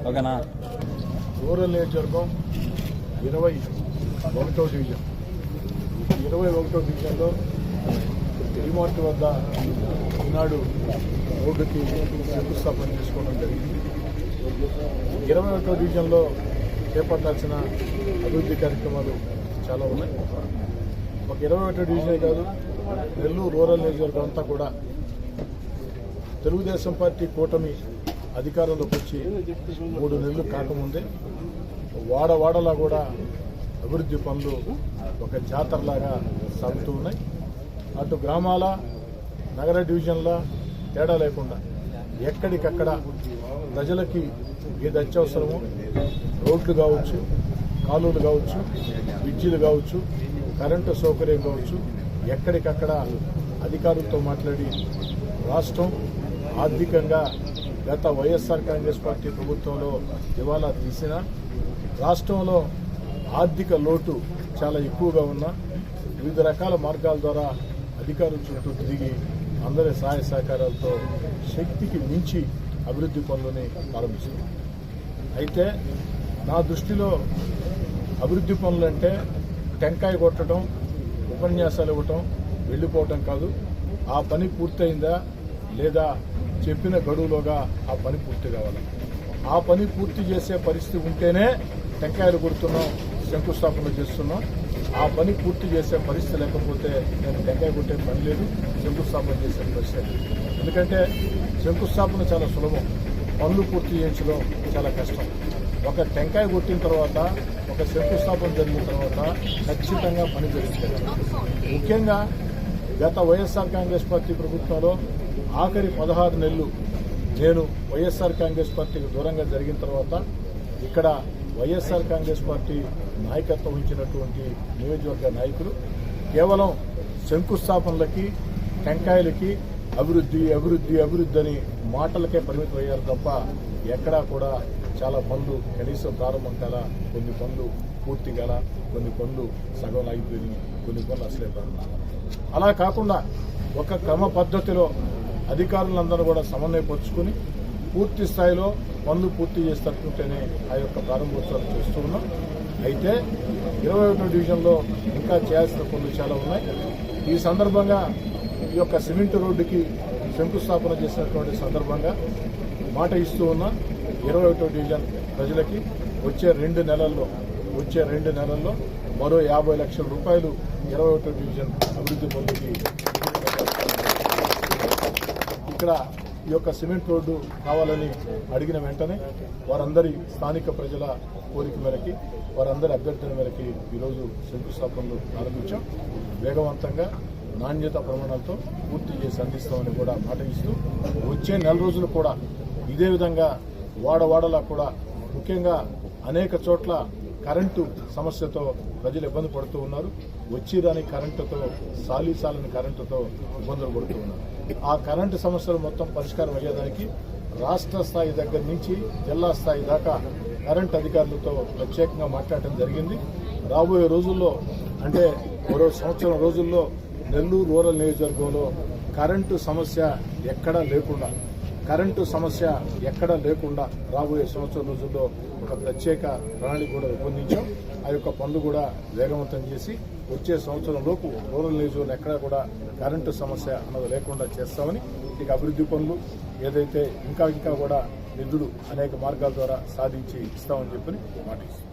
ఓకేనా? రూరల్ నియోజకవర్గం 21వ డివిజన్. 21వ డివిజన్లో డిమార్ట్ వద్ద ఈనాడు రోడ్డుకి శంకుస్థాపన చేసుకోవడం జరిగింది. 21వ డివిజన్లో చేపట్టాల్సిన అభివృద్ధి కార్యక్రమాలు చాలా ఉన్నాయి. ఒక 21వ డివిజనే కాదు, నెల్లూరు రూరల్ నియోజకవర్గం అంతా కూడా తెలుగుదేశం పార్టీ కూటమి అధికారంలోకి వచ్చి 3 నెలలు కాకముందే వాడవాడలా కూడా అభివృద్ధి పనులు ఒక జాతరలాగా సాగుతూ ఉన్నాయి. అటు గ్రామాల నగర డివిజన్ల తేడా లేకుండా ఎక్కడికక్కడ ప్రజలకి ఏది అత్యవసరమో రోడ్లు కావచ్చు, కాలువలు కావచ్చు, బ్రిడ్జిలు కావచ్చు, కరెంటు సౌకర్యం కావచ్చు, ఎక్కడికక్కడ అధికారులతో మాట్లాడి రాష్ట్రం ఆర్థికంగా గత వైఎస్ఆర్ కాంగ్రెస్ పార్టీ ప్రభుత్వంలో దివాలా తీసిన రాష్ట్రంలో ఆర్థిక లోటు చాలా ఎక్కువగా ఉన్న వివిధ రకాల మార్గాల ద్వారా అధికారుల చుట్టూ తిరిగి అందరి సహాయ సహకారాలతో శక్తికి మించి అభివృద్ధి పనులని ప్రారంభిస్తుంది. అయితే నా దృష్టిలో అభివృద్ధి పనులంటే టెంకాయ కొట్టడం, ఉపన్యాసాలు ఇవ్వటం, వెళ్ళిపోవటం కాదు. ఆ పని పూర్తయిందా లేదా చెప్పిన గడువులోగా ఆ పని పూర్తి కావాలి. ఆ పని పూర్తి చేసే పరిస్థితి ఉంటేనే టెంకాయలు కొడుతున్నాం, శంకుస్థాపన చేస్తున్నాం. ఆ పని పూర్తి చేసే పరిస్థితి లేకపోతే నేను టెంకాయ కొట్టే పని లేదు, శంకుస్థాపన చేసే పరిస్థితి. ఎందుకంటే శంకుస్థాపన చాలా సులభం, పనులు పూర్తి చేయించడం చాలా కష్టం. ఒక టెంకాయ కొట్టిన తర్వాత, ఒక శంకుస్థాపన జరిగిన తర్వాత ఖచ్చితంగా పని జరుగుతుంది. ముఖ్యంగా గత వైఎస్ఆర్ కాంగ్రెస్ పార్టీ ప్రభుత్వంలో ఆఖరి 16 నెలలు నేను వైఎస్ఆర్ కాంగ్రెస్ పార్టీకి దూరంగా జరిగిన తర్వాత ఇక్కడ వైఎస్ఆర్ కాంగ్రెస్ పార్టీ నాయకత్వం వహించినటువంటి నియోజకవర్గ నాయకులు కేవలం శంకుస్థాపనలకి టెంకాయలకి అభివృద్ధి అభివృద్ధి అభివృద్ధి అని మాటలకే పరిమితం అయ్యారు తప్ప ఎక్కడా కూడా చాలా పనులు కనీసం ప్రారంభం కాల, కొన్ని పనులు పూర్తి కాల, కొన్ని పనులు సగం ఆగిపోయినాయి, కొన్ని పనులు అసలే ప్రారంభం. అలా కాకుండా ఒక క్రమ పద్ధతిలో అధికారులందరూ కూడా సమన్వయపరుచుకుని పూర్తి స్థాయిలో పనులు పూర్తి చేస్తుంటేనే ఆ యొక్క ప్రారంభోత్సవాలు చేస్తూ ఉన్నాం. అయితే 21వ డివిజన్లో ఇంకా చేయాల్సిన పనులు చాలా ఉన్నాయి. ఈ సందర్భంగా ఈ యొక్క సిమెంట్ రోడ్డుకి శంకుస్థాపన చేసినటువంటి సందర్భంగా మాట ఇస్తూ ఉన్న 21వ డివిజన్ ప్రజలకి వచ్చే 2 నెలల్లో మరో 50 లక్షల రూపాయలు 21వ డివిజన్ అభివృద్ధి పనులకి ఇక్కడ ఈ యొక్క సిమెంట్ రోడ్డు కావాలని అడిగిన వెంటనే వారందరి స్థానిక ప్రజల కోరిక మేరకి, వారందరి అభ్యర్థన మేరకి ఈరోజు శంకుస్థాపనలు ప్రారంభించాం. వేగవంతంగా నాణ్యత ప్రమాణాలతో పూర్తి చేసి అందిస్తామని కూడా మాట ఇస్తూ వచ్చే 4 రోజులు కూడా ఇదే విధంగా వాడవాడలా కూడా ముఖ్యంగా అనేక చోట్ల కరెంటు సమస్యతో ప్రజలు ఇబ్బంది పడుతూ ఉన్నారు. వచ్చిరాని కరెంటుతో, సాలీసాలని కరెంటుతో ఇబ్బందులు పడుతూ ఉన్నారు. ఆ కరెంటు సమస్యలు మొత్తం పరిష్కారం అయ్యేదానికి రాష్ట్ర స్థాయి దగ్గర నుంచి జిల్లా స్థాయి దాకా కరెంటు అధికారులతో ప్రత్యేకంగా మాట్లాడటం జరిగింది. రాబోయే రోజుల్లో అంటే మరో సంవత్సరం రోజుల్లో నెల్లూరు రూరల్ నియోజకవర్గంలో కరెంటు సమస్య ఎక్కడా లేకుండా రాబోయే సంవత్సరం రోజుల్లో ఒక ప్రత్యేక ప్రణాళిక కూడా రూపొందించాం. ఆ యొక్క పనులు కూడా వేగవంతం చేసి వచ్చే సంవత్సరంలోపు రూరల్ నియోజకవర్గం ఎక్కడా కూడా కరెంటు సమస్య అన్నది లేకుండా చేస్తామని, ఇక అభివృద్ధి పనులు ఏదైతే ఇంకా కూడా నిధులు అనేక మార్గాల ద్వారా సాధించి ఇస్తామని చెప్పి మాట ఇస్తాం.